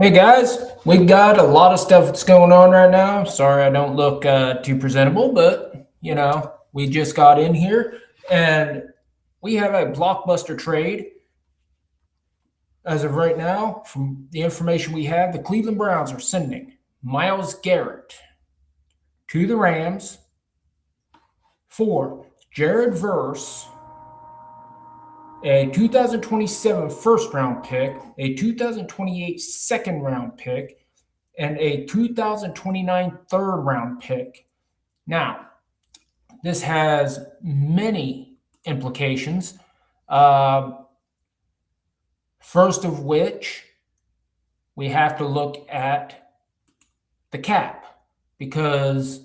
Hey guys, we've got a lot of stuff that's going on right now. Sorry I don't look too presentable, but we just got in here and we have a blockbuster trade as of right now. From the information we have, the Cleveland Browns are sending Myles Garrett to the Rams for Jared Verse, a 2027 first round pick, a 2028 second round pick, and a 2029 third round pick. Now, this has many implications. First of which, we have to look at the cap, because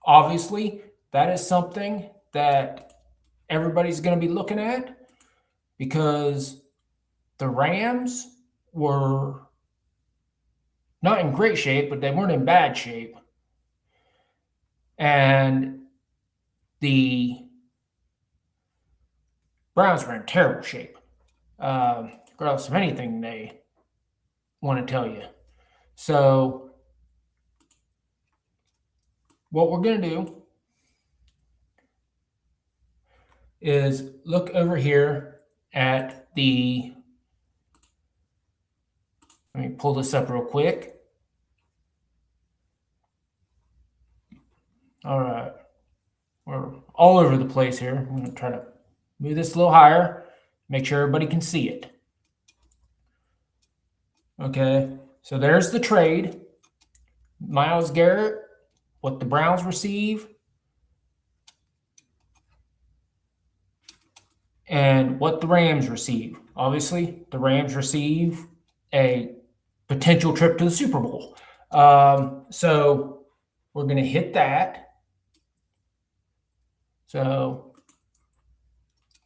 obviously that is something that everybody's going to be looking at, because the Rams were not in great shape, but they weren't in bad shape. And the Browns were in terrible shape, regardless of anything they want to tell you. So what we're going to do is look over here at the, let me pull this up real quick. All right. We're all over the place here. I'm going to try to move this a little higher, make sure everybody can see it. Okay, so there's the trade. Myles Garrett, what the Browns receive, and what the Rams receive. Obviously, the Rams receive a potential trip to the Super Bowl. So we're going to hit that. So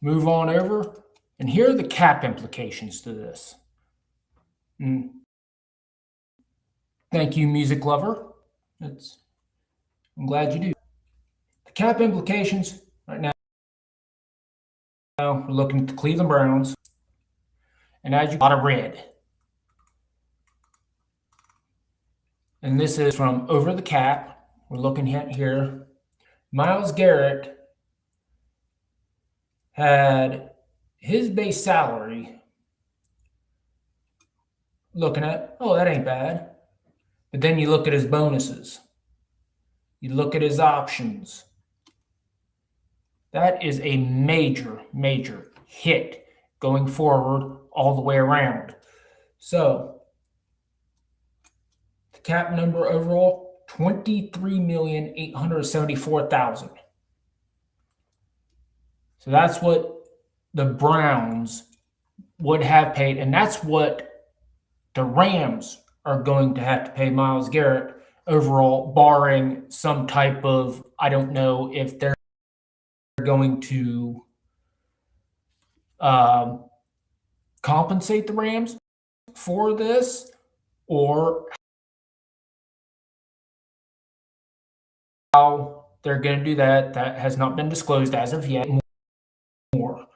move on over. And here are the cap implications to this. Thank you, music lover. I'm glad you do. The cap implications right now, we're looking at the Cleveland Browns. And as you got a lot of red. And this is from over the cap. We're looking at here. Myles Garrett had his base salary, looking at, oh, that ain't bad. But then you look at his bonuses. You look at his options. That is a major, major hit going forward all the way around. So the cap number overall, $23,874,000. So that's what the Browns would have paid, and that's what the Rams are going to have to pay Myles Garrett overall, barring some type of, I don't know if they're going to compensate the Rams for this, or how they're going to do that. That has not been disclosed as of yet. More.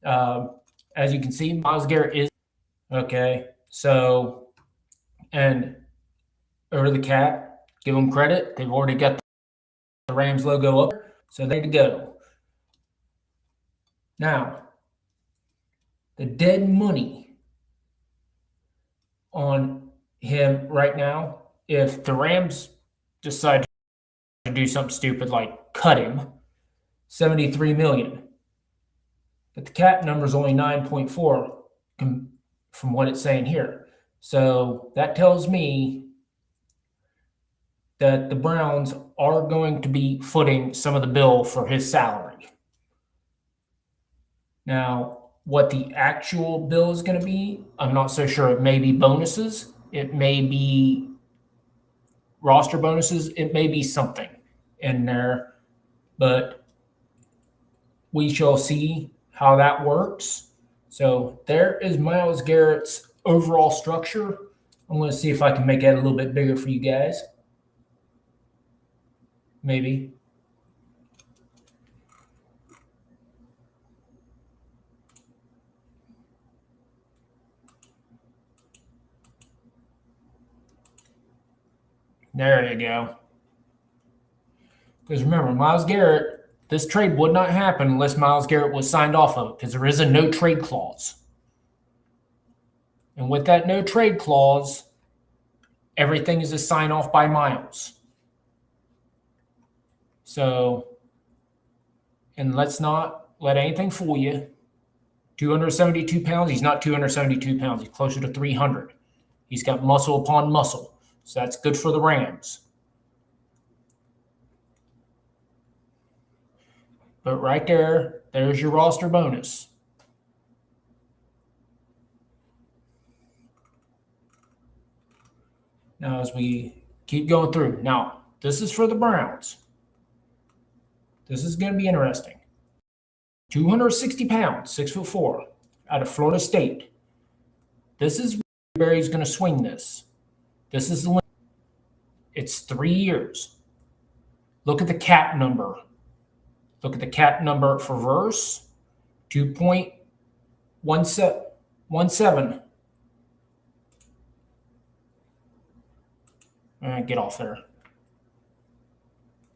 As you can see, Myles Garrett is okay. So, and over the cap, give them credit. They've already got the Rams logo up, so they to go. Now, the dead money on him right now, if the Rams decide to do something stupid like cut him, $73 million. But the cap number is only 9.4 from what it's saying here. So that tells me that the Browns are going to be footing some of the bill for his salary. Now, what the actual bill is going to be, I'm not so sure. It may be bonuses. It may be roster bonuses. It may be something in there, but we shall see how that works. So there is Myles Garrett's overall structure. I'm going to see if I can make that a little bit bigger for you guys. Maybe. There you go. Because remember, Myles Garrett, this trade would not happen unless Myles Garrett was signed off of it, because there is a no trade clause. And with that no trade clause, everything is a sign off by Myles. So, and let's not let anything fool you. 272 pounds, he's not 272 pounds. He's closer to 300. He's got muscle upon muscle. So that's good for the Rams. But right there, there's your roster bonus. Now, as we keep going through, now, this is for the Browns. This is going to be interesting. 260 pounds, 6'4", out of Florida State. This is where Barry's going to swing this. This is the limit. It's 3 years. Look at the cap number. Look at the cap number for Verse, 2.17. Get off there.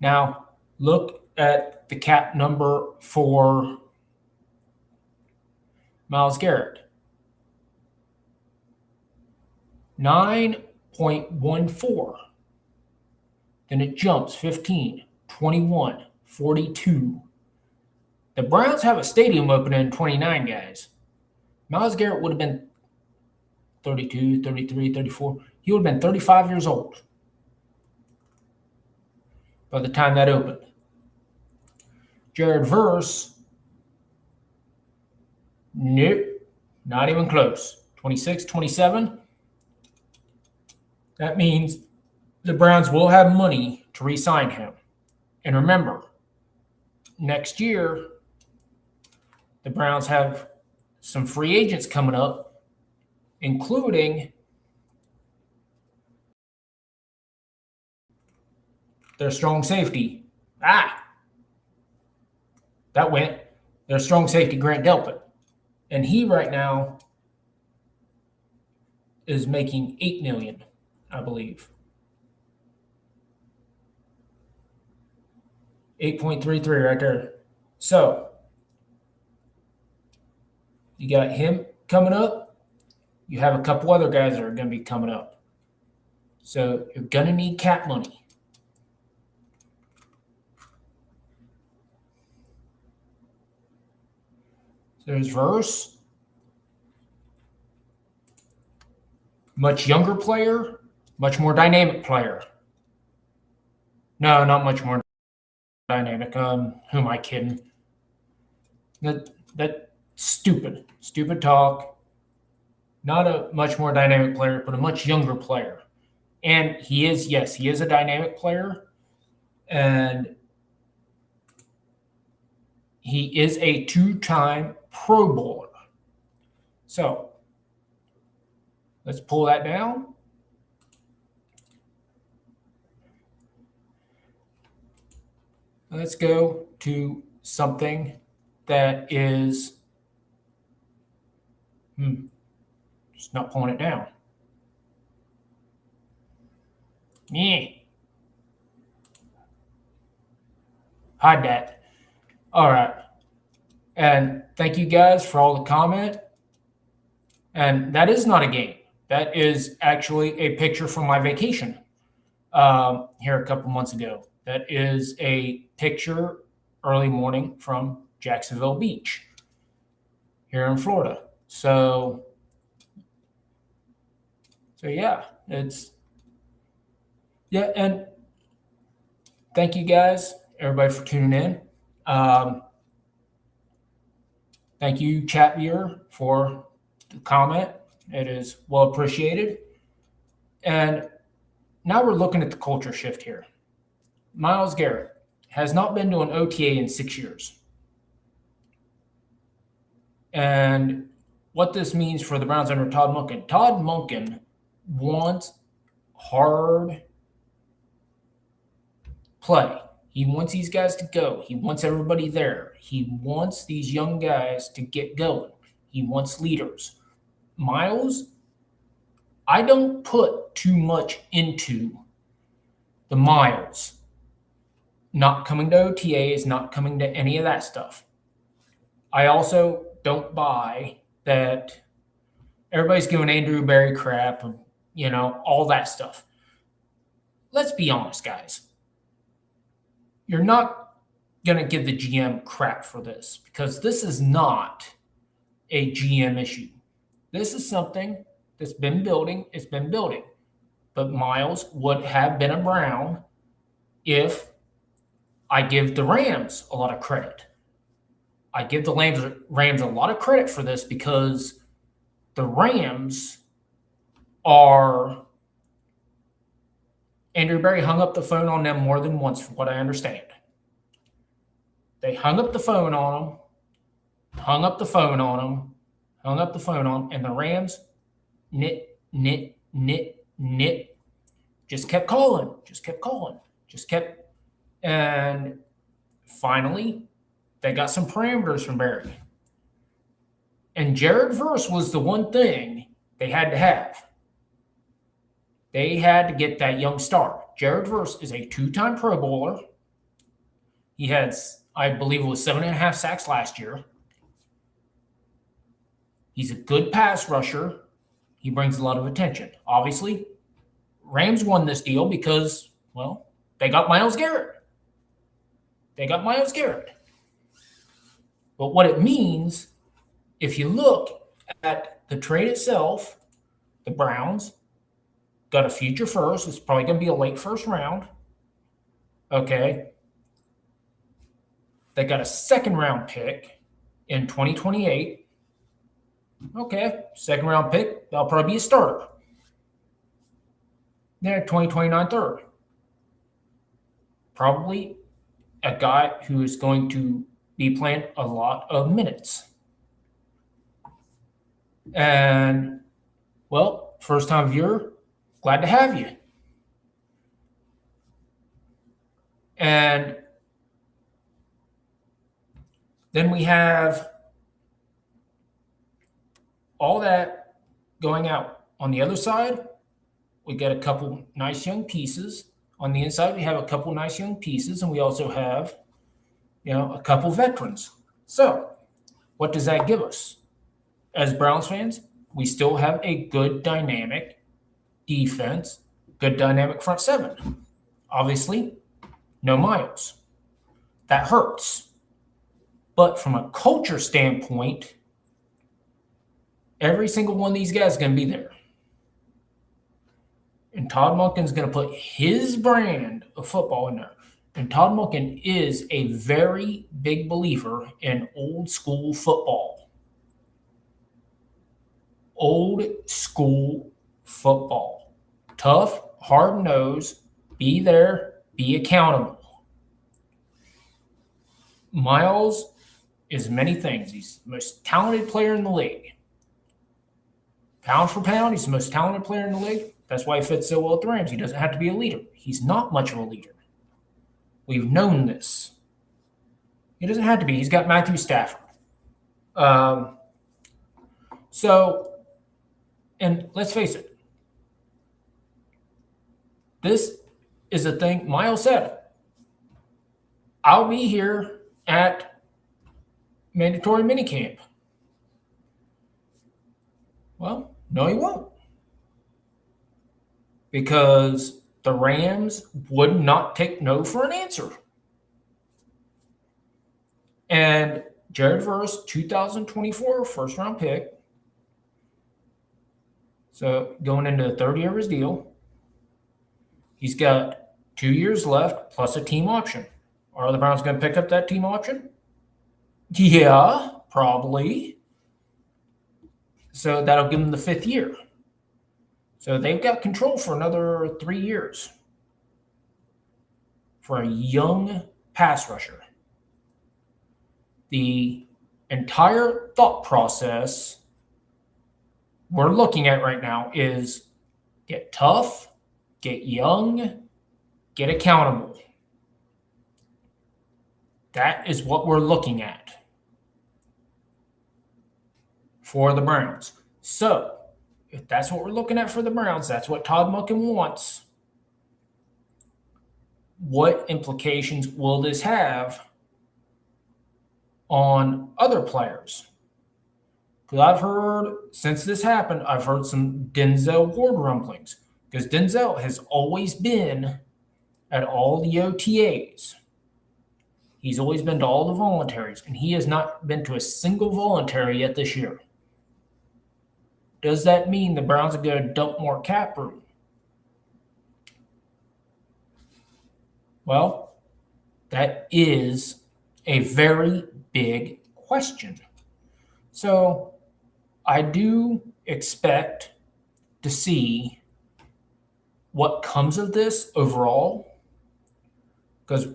Now, look at the cap number for Myles Garrett. 9.14. Then it jumps 15, 21, 42. The Browns have a stadium opening in 29, guys. Myles Garrett would have been 32, 33, 34. He would have been 35 years old by the time that opened. Jared Verse, nope, not even close. 26, 27. That means the Browns will have money to re-sign him. And remember, next year, the Browns have some free agents coming up, including their strong safety. That went. Their strong safety, Grant Delpit. And he right now is making $8 million, I believe. 8.33 right there. So you got him coming up. You have a couple other guys that are going to be coming up. So you're going to need cap money. So there's Verse. Much younger player, much more dynamic player. No, not much more dynamic. Who am I kidding? That stupid talk. Not a much more dynamic player, but a much younger player. And he is a dynamic player. And he is a 2-time Pro Bowler. So let's pull that down. Let's go to something that is just not pulling it down. Hide that. All right. And thank you guys for all the comment. And that is not a game. That is actually a picture from my vacation here a couple months ago. That is a picture early morning from Jacksonville Beach here in Florida. So yeah, and thank you guys, everybody, for tuning in. Thank you, chat viewer, for the comment. It is well appreciated. And now we're looking at the culture shift here. Myles Garrett has not been to an OTA in 6 years. And what this means for the Browns under Todd Monken. Todd Monken wants hard play. He wants these guys to go. He wants everybody there. He wants these young guys to get going. He wants leaders. Myles, I don't put too much into the Myles, not coming to OTAs, not coming to any of that stuff. I also don't buy that everybody's giving Andrew Berry crap, all that stuff. Let's be honest, guys. You're not going to give the GM crap for this because this is not a GM issue. This is something that's been building. It's been building. But Myles would have been a Brown if I give the Rams a lot of credit. I give the Rams a lot of credit for this because the Rams are... Andrew Berry hung up the phone on them more than once, from what I understand. They hung up the phone on them, and the Rams knit, just kept calling, and finally, they got some parameters from Berry. And Jared Verse was the one thing they had to have. They had to get that young star. Jared Verse is a 2-time Pro Bowler. He had, I believe it was 7.5 sacks last year. He's a good pass rusher. He brings a lot of attention. Obviously, Rams won this deal because, well, they got Myles Garrett. But what it means, if you look at the trade itself, the Browns got a future first. It's probably going to be a late first round. Okay. They got a second-round pick in 2028. Okay, second-round pick. That'll probably be a starter. Then 2029 third. Probably a guy who is going to be playing a lot of minutes. And, well, first-time viewer, glad to have you. And then we have all that going out. On the other side, we got a couple nice young pieces. On the inside, we have a couple nice young pieces, and we also have, a couple veterans. So, what does that give us? As Browns fans, we still have a good dynamic defense, good dynamic front seven. Obviously, no Myles. That hurts. But from a culture standpoint, every single one of these guys is going to be there. And Todd Monken's going to put his brand of football in there. And Todd Monken is a very big believer in old school football. Old school football. Tough, hard-nosed, be there, be accountable. Myles is many things. He's the most talented player in the league. Pound for pound, he's the most talented player in the league. That's why he fits so well at the Rams. He doesn't have to be a leader. He's not much of a leader. We've known this. He doesn't have to be. He's got Matthew Stafford. And let's face it, this is a thing Myles said. I'll be here at mandatory minicamp. Well, no, he won't. Because the Rams would not take no for an answer. And Jared Verse, 2024 first-round pick. So going into the third year of his deal, he's got 2 years left plus a team option. Are the Browns going to pick up that team option? Yeah, probably. So that'll give them the 5th year. So they've got control for another 3 years for a young pass rusher. The entire thought process we're looking at right now is get tough, get young, get accountable. That is what we're looking at for the Browns. So, if that's what we're looking at for the Browns, that's what Todd Monken wants. what implications will this have on other players? Because I've heard, since this happened, I've heard some Denzel Ward rumblings. Because Denzel has always been at all the OTAs. He's always been to all the voluntaries, and he has not been to a single voluntary yet this year. Does that mean the Browns are going to dump more cap room? Well, that is a very big question. So I do expect to see what comes of this overall, because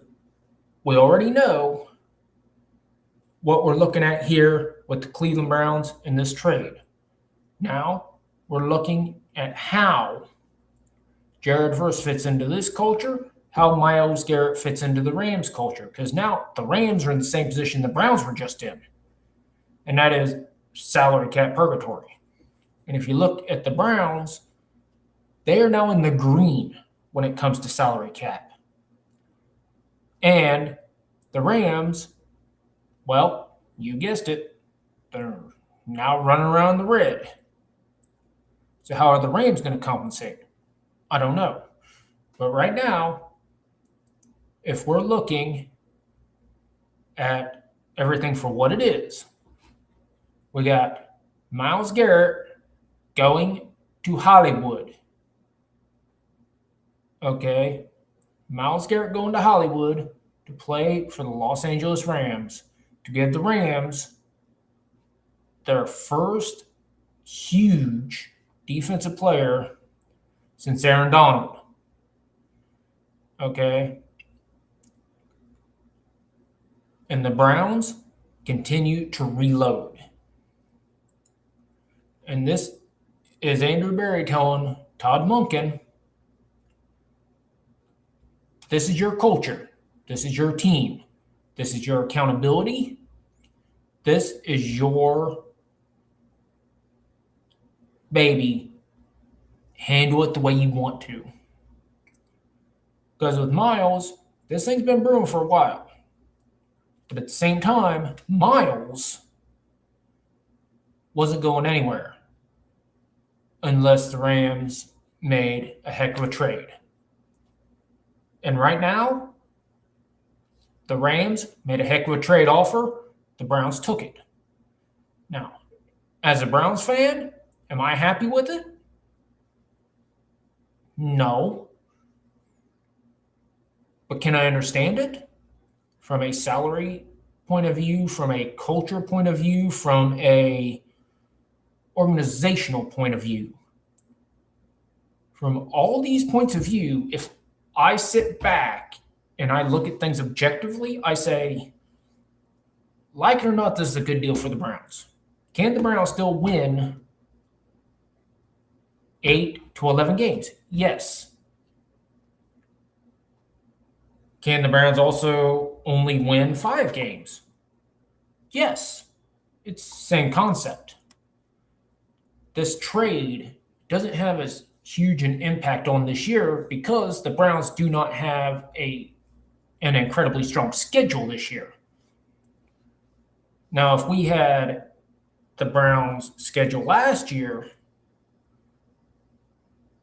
we already know what we're looking at here with the Cleveland Browns in this trade. Now we're looking at how Jared Verse fits into this culture, how Myles Garrett fits into the Rams culture, because now the Rams are in the same position the Browns were just in, and that is salary cap purgatory. And if you look at the Browns, they are now in the green when it comes to salary cap. And the Rams, well, you guessed it, they're now running around the red. So how are the Rams going to compensate? I don't know. But right now, if we're looking at everything for what it is, we got Myles Garrett going to Hollywood. Okay. Myles Garrett going to Hollywood to play for the Los Angeles Rams, to give the Rams their first huge defensive player since Aaron Donald. Okay. And the Browns continue to reload. And this is Andrew Berry telling Todd Monken, this is your culture. This is your team. This is your accountability. This is your baby. Handle it the way you want to. Because with Myles, this thing's been brewing for a while. But at the same time, Myles wasn't going anywhere unless the Rams made a heck of a trade. And right now, the Rams made a heck of a trade offer. The Browns took it. Now, as a Browns fan, am I happy with it? No. But can I understand it? From a salary point of view, from a culture point of view, from a organizational point of view. From all these points of view, if I sit back and I look at things objectively, I say, like it or not, this is a good deal for the Browns. Can the Browns still win 8 to 11 games? Yes. Can the Browns also only win 5 games? Yes. It's the same concept. This trade doesn't have as huge an impact on this year because the Browns do not have an incredibly strong schedule this year. Now, if we had the Browns' schedule last year,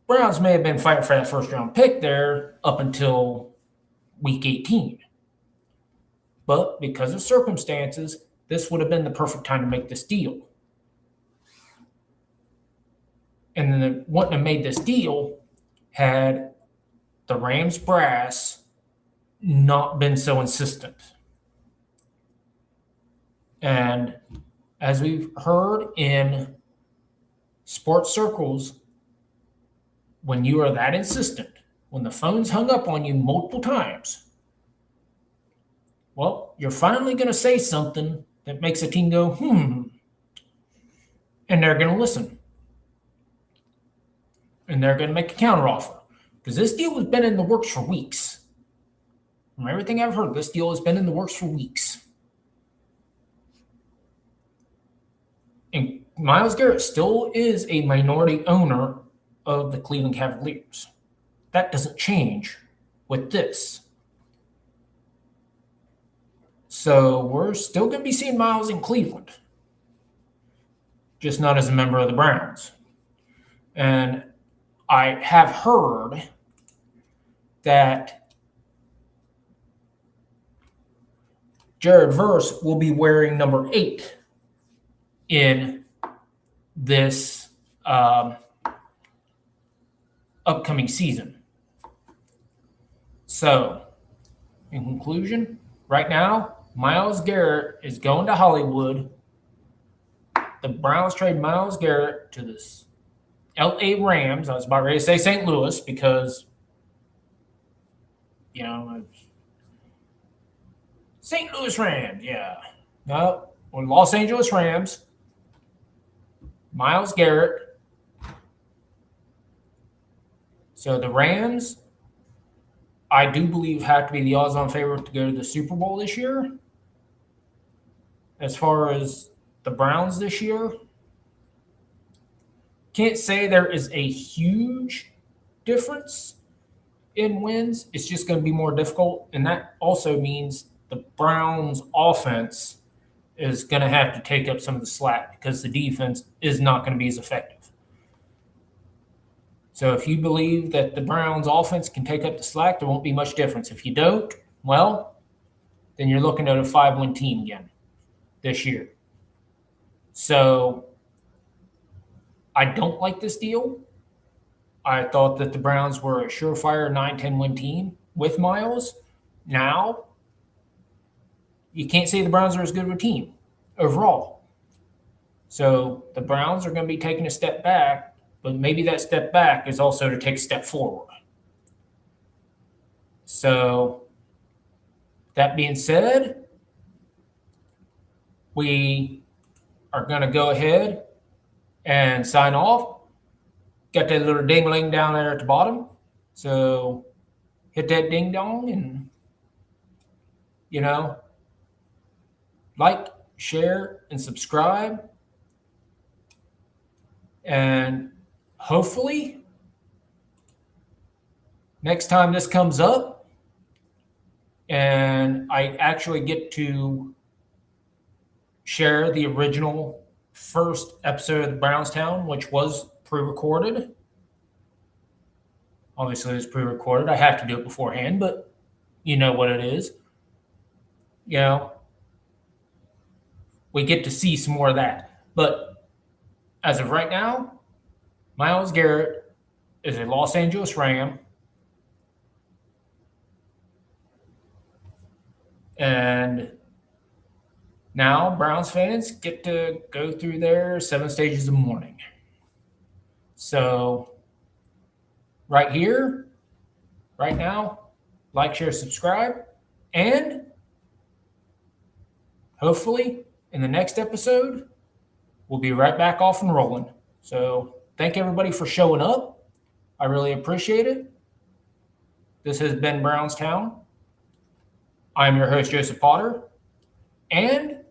Browns may have been fighting for that first-round pick there up until Week 18. But because of circumstances, this would have been the perfect time to make this deal. And then they wouldn't have made this deal had the Rams brass not been so insistent. And as we've heard in sports circles, when you are that insistent, when the phone's hung up on you multiple times, well, you're finally going to say something that makes a team go, and they're going to listen. And they're going to make a counteroffer. Because this deal has been in the works for weeks. From everything I've heard, this deal has been in the works for weeks. And Myles Garrett still is a minority owner of the Cleveland Cavaliers. That doesn't change with this. So we're still going to be seeing Myles in Cleveland, just not as a member of the Browns. And I have heard that Jared Verse will be wearing number 8 in this upcoming season. So, in conclusion, right now, Myles Garrett is going to Hollywood. The Browns trade Myles Garrett to the LA Rams. I was about ready to say St. Louis because, St. Louis Rams, yeah. No, or Los Angeles Rams. Myles Garrett. So the Rams, I do believe, have to be the odds-on favorite to go to the Super Bowl this year. As far as the Browns this year, can't say there is a huge difference in wins. It's just going to be more difficult, and that also means the Browns' offense is going to have to take up some of the slack because the defense is not going to be as effective. So if you believe that the Browns' offense can take up the slack, there won't be much difference. If you don't, well, then you're looking at a 5-win team again this year. So I don't like this deal. I thought that the Browns were a surefire 9-10 win team with Myles. Now, you can't say the Browns are as good of a team overall. So the Browns are going to be taking a step back, but maybe that step back is also to take a step forward. So that being said, we are going to go ahead and sign off. Got that little ding-a-ling down there at the bottom. So hit that ding-dong and, like, share, and subscribe. And hopefully next time this comes up and I actually get to share the original first episode of the Brownstown, which was pre-recorded. Obviously, it's pre-recorded. I have to do it beforehand, but you know what it is. We get to see some more of that. But as of right now, Myles Garrett is a Los Angeles Ram. And now Browns fans get to go through their 7 stages of mourning. So right here, right now, like, share, subscribe, and hopefully in the next episode, we'll be right back off and rolling. So thank everybody for showing up. I really appreciate it. This has been Brownstown. I'm your host, Joseph Potter, and